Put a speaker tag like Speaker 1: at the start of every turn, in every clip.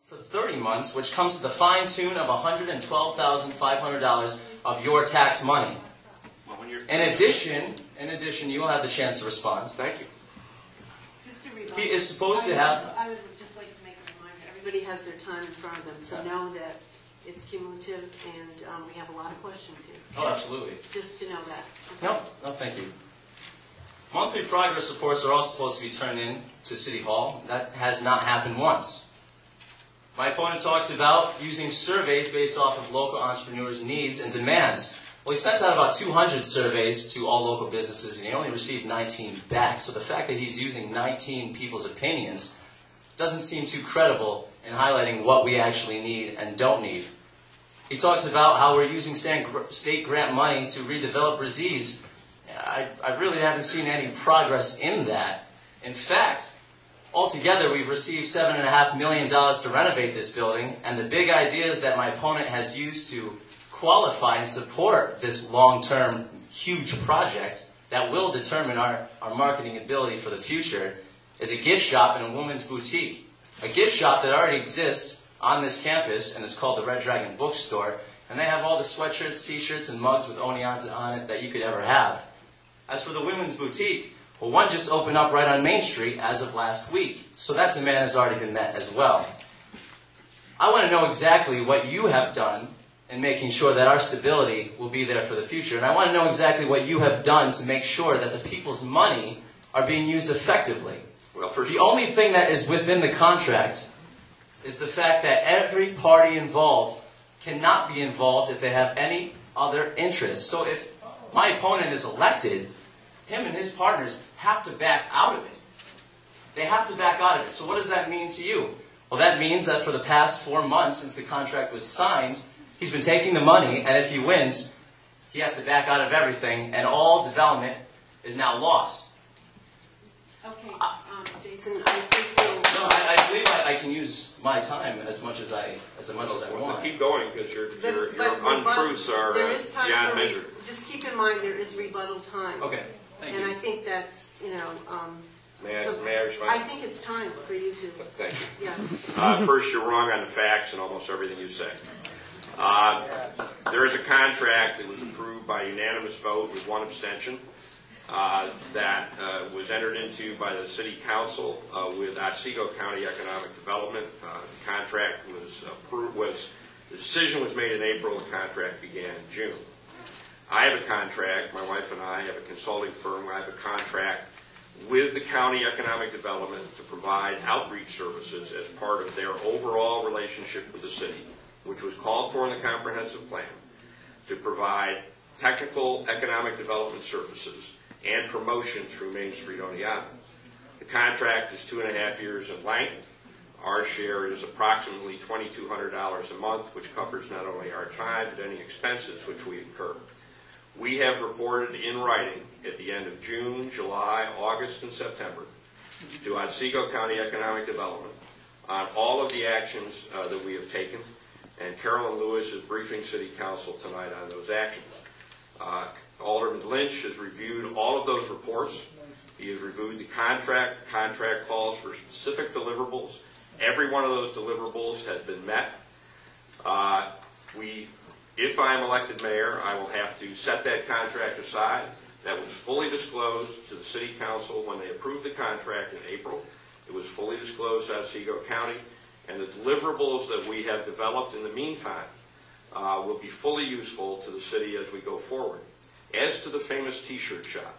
Speaker 1: For 30 months, which comes to the fine tune of $112,500 of your tax money. In addition, you will have the chance to respond.
Speaker 2: Thank you.
Speaker 3: Just to remind,
Speaker 1: he is supposed to have.
Speaker 3: I would just like to make a reminder. Everybody has their time in front of them, so know that it's cumulative, and we have a lot of questions here.
Speaker 1: Oh, absolutely.
Speaker 3: Just to know that.
Speaker 1: Okay. No, thank you. Monthly progress reports are all supposed to be turned in to City Hall. That has not happened once. My opponent talks about using surveys based off of local entrepreneurs' needs and demands. Well, he sent out about 200 surveys to all local businesses, and he only received 19 back. So the fact that he's using 19 people's opinions doesn't seem too credible in highlighting what we actually need and don't need. He talks about how we're using state grant money to redevelop Brazze. I really haven't seen any progress in that. In fact, altogether, we've received $7.5 million to renovate this building, and the big ideas that my opponent has used to qualify and support this long-term, huge project that will determine our marketing ability for the future is a gift shop and a woman's boutique. A gift shop that already exists on this campus, and it's called the Red Dragon Bookstore, and they have all the sweatshirts, t-shirts, and mugs with Oneonta on it that you could ever have. As for the women's boutique, well, one just opened up right on Main Street as of last week, so that demand has already been met as well. I want to know exactly what you have done in making sure that our stability will be there for the future, and I want to know exactly what you have done to make sure that the people's money are being used effectively. Well, the only thing that is within the contract is the fact that every party involved cannot be involved if they have any other interests. So if my opponent is elected, him and his partners have to back out of it. They have to back out of it. So what does that mean to you? Well, that means that for the past 4 months since the contract was signed, he's been taking the money, and if he wins, he has to back out of everything, and all development is now lost.
Speaker 3: Okay, Jason, I think we'll...
Speaker 1: No, I believe I can use my time as much as I want.
Speaker 2: Keep going, because your untruths are beyond measure.
Speaker 3: Just keep in mind there is rebuttal time.
Speaker 1: Okay. Thank you.
Speaker 3: And I think that's,
Speaker 2: May I respond?
Speaker 3: I think it's time for you to...
Speaker 2: Thank you.
Speaker 3: Yeah.
Speaker 2: First, you're wrong on the facts and almost everything you say. There is a contract that was approved by unanimous vote with one abstention that was entered into by the City Council with Otsego County Economic Development. The contract was approved, the decision was made in April, the contract began in June. I have a contract, my wife and I have a consulting firm, I have a contract with the County Economic Development to provide outreach services as part of their overall relationship with the city, which was called for in the comprehensive plan, to provide technical economic development services and promotion through Main Street, Oneonta. The contract is 2.5 years in length. Our share is approximately $2,200 a month, which covers not only our time, but any expenses which we incur. We have reported in writing at the end of June, July, August, and September to Otsego County Economic Development on all of the actions that we have taken, and Carolyn Lewis is briefing City Council tonight on those actions. Alderman Lynch has reviewed all of those reports. He has reviewed the contract. The contract calls for specific deliverables. Every one of those deliverables has been met. If I am elected mayor, I will have to set that contract aside. That was fully disclosed to the City Council when they approved the contract in April. It was fully disclosed to Otsego County, and the deliverables that we have developed in the meantime will be fully useful to the city as we go forward. As to the famous t-shirt shop,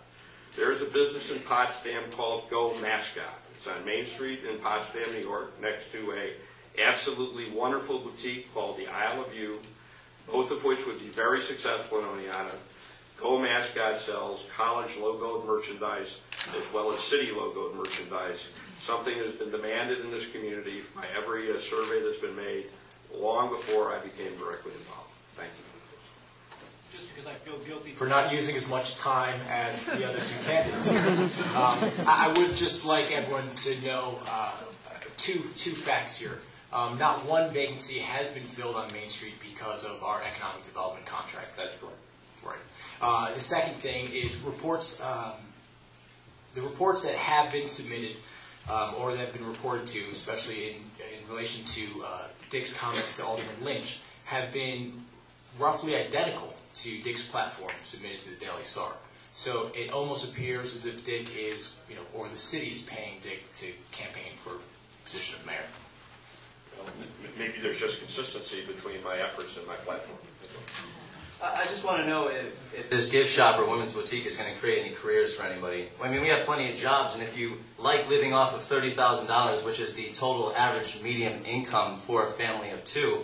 Speaker 2: there is a business in Potsdam called Go Mascot. It's on Main Street in Potsdam, New York, next to a absolutely wonderful boutique called the Isle of You, both of which would be very successful in Oneonta. Go Mascot sells college logoed merchandise as well as city logoed merchandise, something that has been demanded in this community by every survey that's been made long before I became directly involved. Thank you.
Speaker 4: Just because I feel guilty for not using as much time as the other two candidates here. I would just like everyone to know two facts here. Not one vacancy has been filled on Main Street because of our economic development contract.
Speaker 2: That's correct.
Speaker 4: Right. The second thing is reports. The reports that have been submitted or that have been reported to, especially in relation to Dick's comments to Alderman Lynch, have been roughly identical to Dick's platform submitted to the Daily Star. So it almost appears as if Dick is, or the city is paying Dick to campaign for the position of mayor.
Speaker 2: Well, maybe there's just consistency between my efforts and my platform.
Speaker 1: I just want to know if this gift shop or women's boutique is going to create any careers for anybody. I mean, we have plenty of jobs, and if you like living off of $30,000, which is the total average median income for a family of two,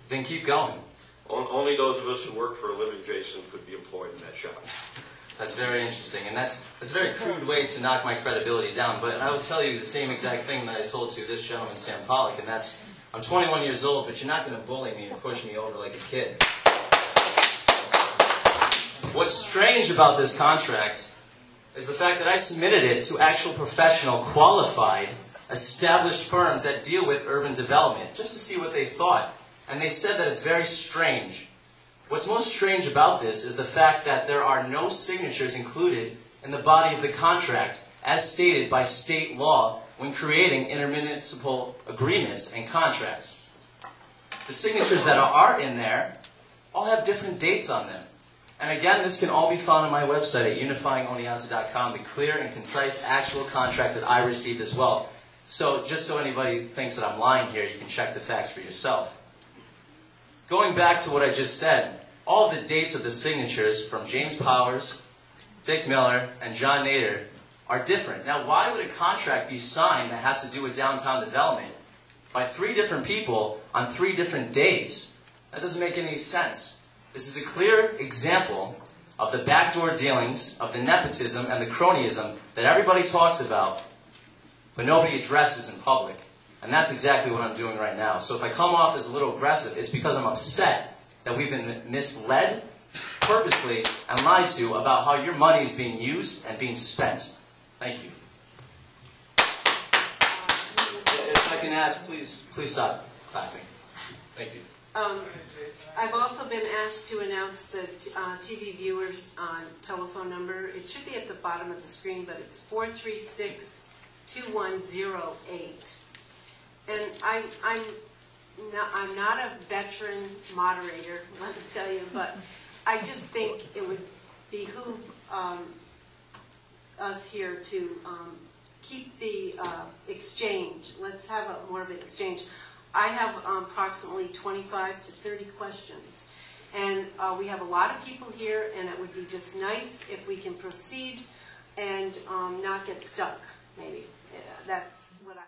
Speaker 1: then keep going.
Speaker 2: Only those of us who work for a living, Jason, could be employed in that shop.
Speaker 1: That's very interesting, and that's a very crude way to knock my credibility down, but I will tell you the same exact thing that I told to this gentleman, Sam Pollock, and that's, I'm 21 years old, but you're not going to bully me and push me over like a kid. What's strange about this contract is the fact that I submitted it to actual professional, qualified, established firms that deal with urban development, just to see what they thought, and they said that it's very strange. What's most strange about this is the fact that there are no signatures included in the body of the contract as stated by state law when creating intermunicipal agreements and contracts. The signatures that are in there all have different dates on them. And again, this can all be found on my website at unifyingoneonta.com, the clear and concise actual contract that I received as well. So just so anybody thinks that I'm lying here, you can check the facts for yourself. Going back to what I just said, all the dates of the signatures from James Powers, Dick Miller, and John Nader are different. Now, why would a contract be signed that has to do with downtown development by 3 different people on 3 different days? That doesn't make any sense. This is a clear example of the backdoor dealings, of the nepotism and the cronyism that everybody talks about, but nobody addresses in public. And that's exactly what I'm doing right now. So if I come off as a little aggressive, it's because I'm upset that we've been misled purposely and lied to about how your money is being used and being spent. Thank you. If I can ask, please stop clapping. Thank you.
Speaker 3: I've also been asked to announce the TV viewers' telephone number. It should be at the bottom of the screen, but it's 436-2108. And I'm not a veteran moderator, let me tell you, but I just think it would behoove us here to keep the exchange. Let's have more of an exchange. I have approximately 25 to 30 questions, and we have a lot of people here, and it would be just nice if we can proceed and not get stuck, maybe. That's what I...